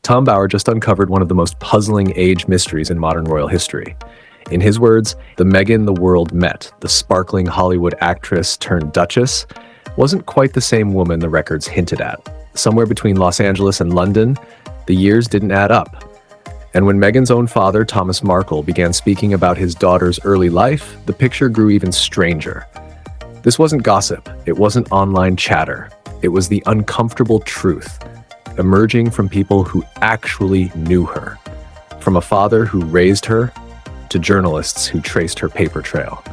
Tom Bauer just uncovered one of the most puzzling age mysteries in modern royal history. In his words, the Meghan the world met, the sparkling Hollywood actress turned Duchess, wasn't quite the same woman the records hinted at. Somewhere between Los Angeles and London, the years didn't add up. And when Meghan's own father, Thomas Markle, began speaking about his daughter's early life, the picture grew even stranger. This wasn't gossip, it wasn't online chatter. It was the uncomfortable truth, emerging from people who actually knew her. From a father who raised her, to journalists who traced her paper trail.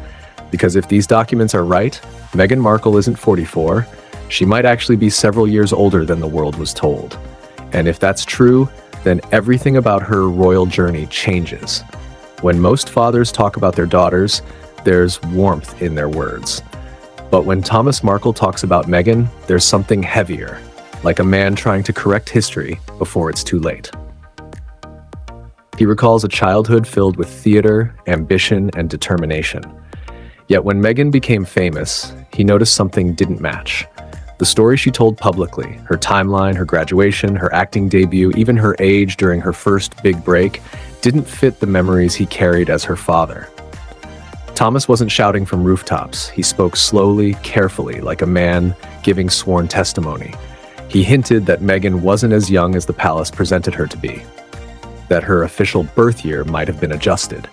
Because if these documents are right, Meghan Markle isn't 44, she might actually be several years older than the world was told. And if that's true, then everything about her royal journey changes. When most fathers talk about their daughters, there's warmth in their words. But when Thomas Markle talks about Meghan, there's something heavier, like a man trying to correct history before it's too late. He recalls a childhood filled with theater, ambition, and determination. Yet when Meghan became famous, he noticed something didn't match. The story she told publicly, her timeline, her graduation, her acting debut, even her age during her first big break, didn't fit the memories he carried as her father. Thomas wasn't shouting from rooftops. He spoke slowly, carefully, like a man giving sworn testimony. He hinted that Meghan wasn't as young as the palace presented her to be, that her official birth year might have been adjusted.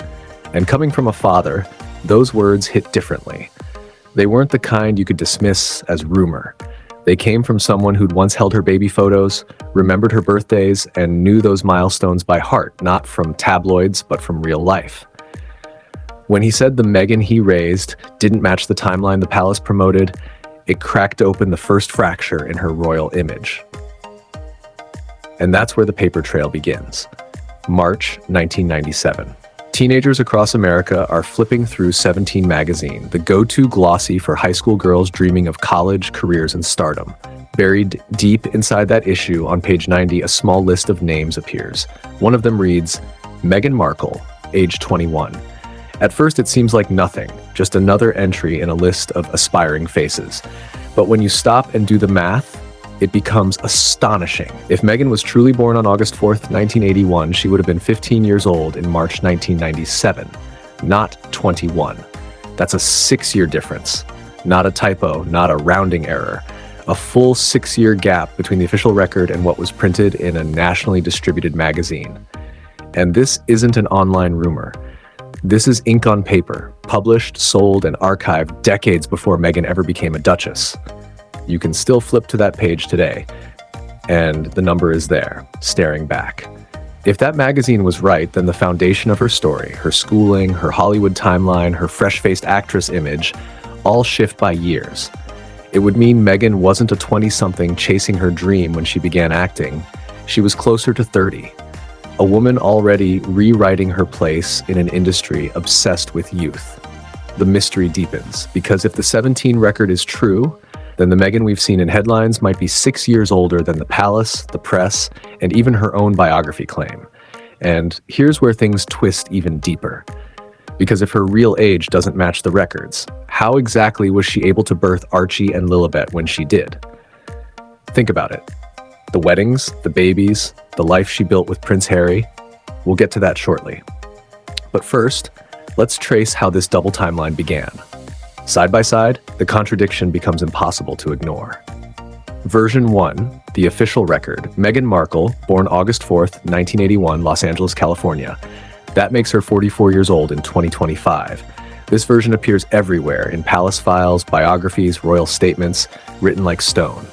And coming from a father, those words hit differently. They weren't the kind you could dismiss as rumor. They came from someone who'd once held her baby photos, remembered her birthdays, and knew those milestones by heart, not from tabloids, but from real life. When he said the Meghan he raised didn't match the timeline the palace promoted, it cracked open the first fracture in her royal image. And that's where the paper trail begins. March 1997. Teenagers across America are flipping through 17 magazine, the go-to glossy for high school girls dreaming of college, careers, and stardom. Buried deep inside that issue, on page 90, a small list of names appears. One of them reads, Meghan Markle, age 21. At first it seems like nothing, just another entry in a list of aspiring faces. But when you stop and do the math, it becomes astonishing. If Meghan was truly born on August 4th, 1981, she would have been 15 years old in March 1997, not 21. That's a 6-year difference. Not a typo, not a rounding error. A full 6-year gap between the official record and what was printed in a nationally distributed magazine. And this isn't an online rumor. This is ink on paper, published, sold, and archived decades before Meghan ever became a Duchess. You can still flip to that page today, and the number is there, staring back. If that magazine was right, then the foundation of her story, her schooling, her Hollywood timeline, her fresh-faced actress image, all shift by years. It would mean Meghan wasn't a 20-something chasing her dream when she began acting. She was closer to 30. A woman already rewriting her place in an industry obsessed with youth. The mystery deepens, because if the 17 record is true, then the Meghan we've seen in headlines might be 6 years older than the palace, the press, and even her own biography claim. And here's where things twist even deeper. Because if her real age doesn't match the records, how exactly was she able to birth Archie and Lilibet when she did? Think about it. The weddings, the babies, the life she built with Prince Harry. We'll get to that shortly. But first, let's trace how this double timeline began. Side by side, the contradiction becomes impossible to ignore. Version 1, the official record, Meghan Markle, born August 4th, 1981, Los Angeles, California. That makes her 44 years old in 2025. This version appears everywhere, in palace files, biographies, royal statements, written like stone.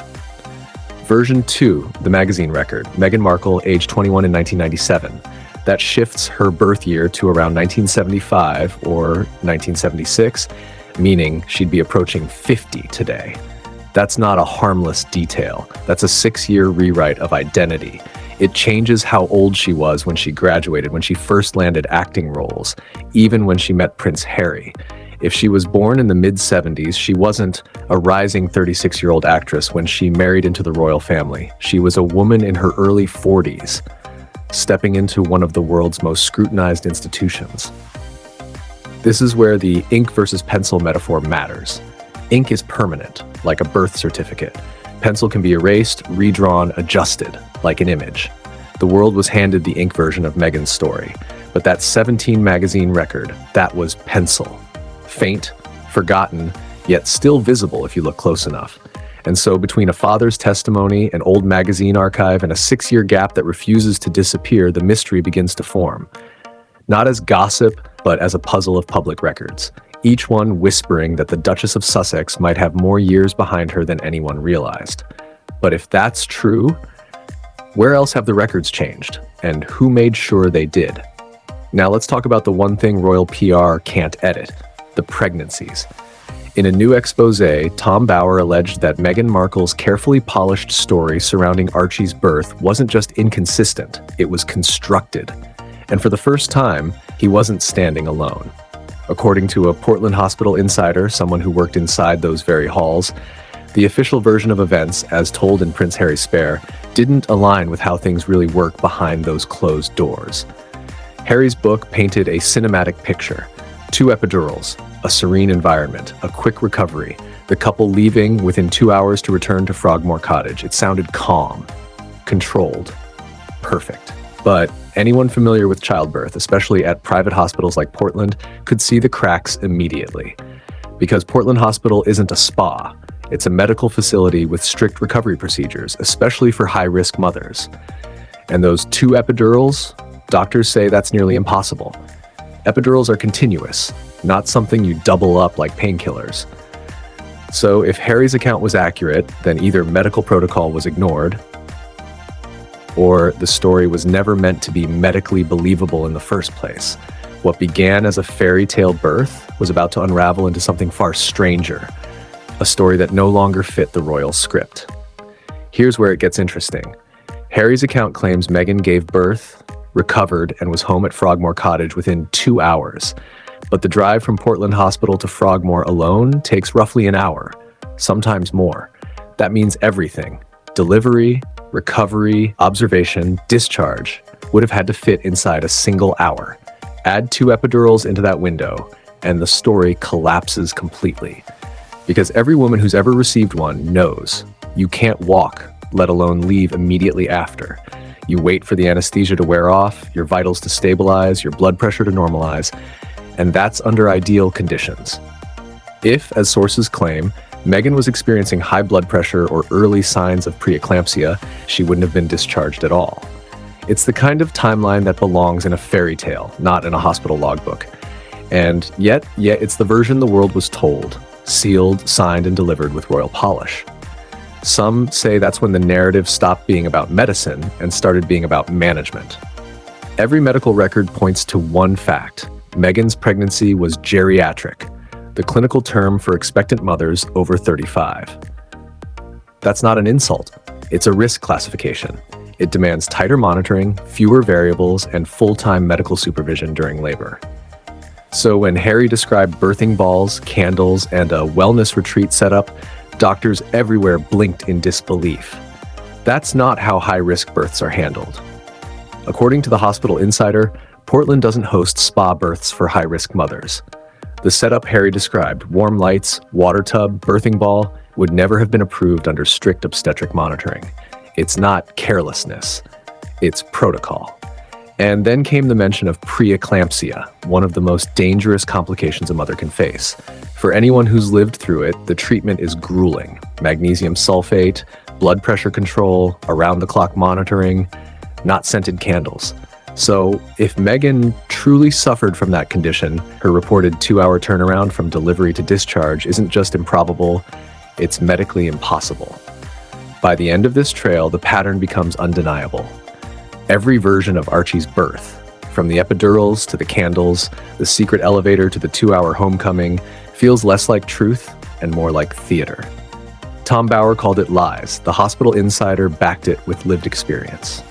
Version 2, the magazine record, Meghan Markle, age 21 in 1997. That shifts her birth year to around 1975 or 1976, meaning she'd be approaching 50 today. That's not a harmless detail. That's a 6-year rewrite of identity. It changes how old she was when she graduated, when she first landed acting roles, even when she met Prince Harry. If she was born in the mid-70s, she wasn't a rising 36-year-old actress when she married into the royal family. She was a woman in her early 40s, stepping into one of the world's most scrutinized institutions. This is where the ink versus pencil metaphor matters. Ink is permanent, like a birth certificate. Pencil can be erased, redrawn, adjusted, like an image. The world was handed the ink version of Meghan's story, but that 17 magazine record, that was pencil. Faint, forgotten, yet still visible if you look close enough. And so between a father's testimony, an old magazine archive, and a 6-year gap that refuses to disappear, the mystery begins to form. Not as gossip, but as a puzzle of public records, each one whispering that the Duchess of Sussex might have more years behind her than anyone realized. But if that's true, where else have the records changed? And who made sure they did? Now let's talk about the one thing royal PR can't edit: the pregnancies. In a new expose, Tom Bower alleged that Meghan Markle's carefully polished story surrounding Archie's birth wasn't just inconsistent, it was constructed. And for the first time, he wasn't standing alone. According to a Portland hospital insider, someone who worked inside those very halls, the official version of events, as told in Prince Harry's Spare, didn't align with how things really work behind those closed doors. Harry's book painted a cinematic picture: 2 epidurals, a serene environment, a quick recovery, the couple leaving within 2 hours to return to Frogmore Cottage. It sounded calm, controlled, perfect. But anyone familiar with childbirth, especially at private hospitals like Portland, could see the cracks immediately. Because Portland Hospital isn't a spa, it's a medical facility with strict recovery procedures, especially for high-risk mothers. And those 2 epidurals, doctors say that's nearly impossible. Epidurals are continuous, not something you double up like painkillers. So if Harry's account was accurate, then either medical protocol was ignored, or the story was never meant to be medically believable in the first place. What began as a fairy tale birth was about to unravel into something far stranger, a story that no longer fit the royal script. Here's where it gets interesting. Harry's account claims Meghan gave birth, recovered, and was home at Frogmore Cottage within 2 hours. But the drive from Portland Hospital to Frogmore alone takes roughly an hour, sometimes more. That means everything: delivery, recovery, observation, discharge would have had to fit inside a single hour. Add 2 epidurals into that window, and the story collapses completely. Because every woman who's ever received one knows you can't walk, let alone leave immediately after. You wait for the anesthesia to wear off, your vitals to stabilize, your blood pressure to normalize, and that's under ideal conditions. If, as sources claim, Meghan was experiencing high blood pressure or early signs of preeclampsia, she wouldn't have been discharged at all. It's the kind of timeline that belongs in a fairy tale, not in a hospital logbook. And yet it's the version the world was told, sealed, signed, and delivered with royal polish. Some say that's when the narrative stopped being about medicine and started being about management. Every medical record points to one fact: Meghan's pregnancy was geriatric, the clinical term for expectant mothers over 35. That's not an insult, it's a risk classification. It demands tighter monitoring, fewer variables, and full-time medical supervision during labor. So when Harry described birthing balls, candles, and a wellness retreat setup, doctors everywhere blinked in disbelief. That's not how high-risk births are handled. According to the Hospital Insider, Portland doesn't host spa births for high-risk mothers. The setup Harry described, warm lights, water tub, birthing ball, would never have been approved under strict obstetric monitoring. It's not carelessness, it's protocol. And then came the mention of preeclampsia, one of the most dangerous complications a mother can face. For anyone who's lived through it, the treatment is grueling. Magnesium sulfate, blood pressure control, around-the-clock monitoring, not scented candles. So if Meghan truly suffered from that condition, her reported 2-hour turnaround from delivery to discharge isn't just improbable, it's medically impossible. By the end of this trail, the pattern becomes undeniable. Every version of Archie's birth, from the epidurals to the candles, the secret elevator to the 2-hour homecoming, feels less like truth and more like theater. Tom Bower called it lies. The Hospital Insider backed it with lived experience.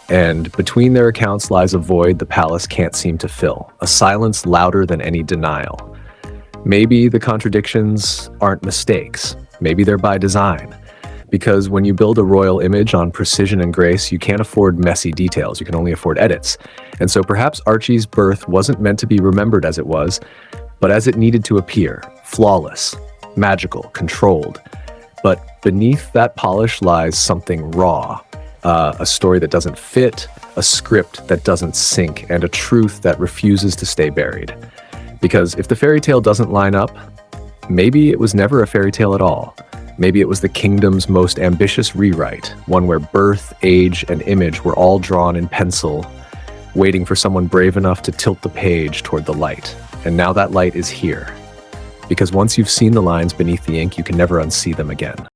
And between their accounts lies a void the palace can't seem to fill, a silence louder than any denial. Maybe the contradictions aren't mistakes. Maybe they're by design. Because when you build a royal image on precision and grace, you can't afford messy details. You can only afford edits. And so perhaps Archie's birth wasn't meant to be remembered as it was, but as it needed to appear, flawless, magical, controlled. But beneath that polish lies something raw, a story that doesn't fit, a script that doesn't sink, and a truth that refuses to stay buried. Because if the fairy tale doesn't line up, maybe it was never a fairy tale at all. Maybe it was the kingdom's most ambitious rewrite, one where birth, age, and image were all drawn in pencil, waiting for someone brave enough to tilt the page toward the light. And now that light is here. Because once you've seen the lines beneath the ink, you can never unsee them again.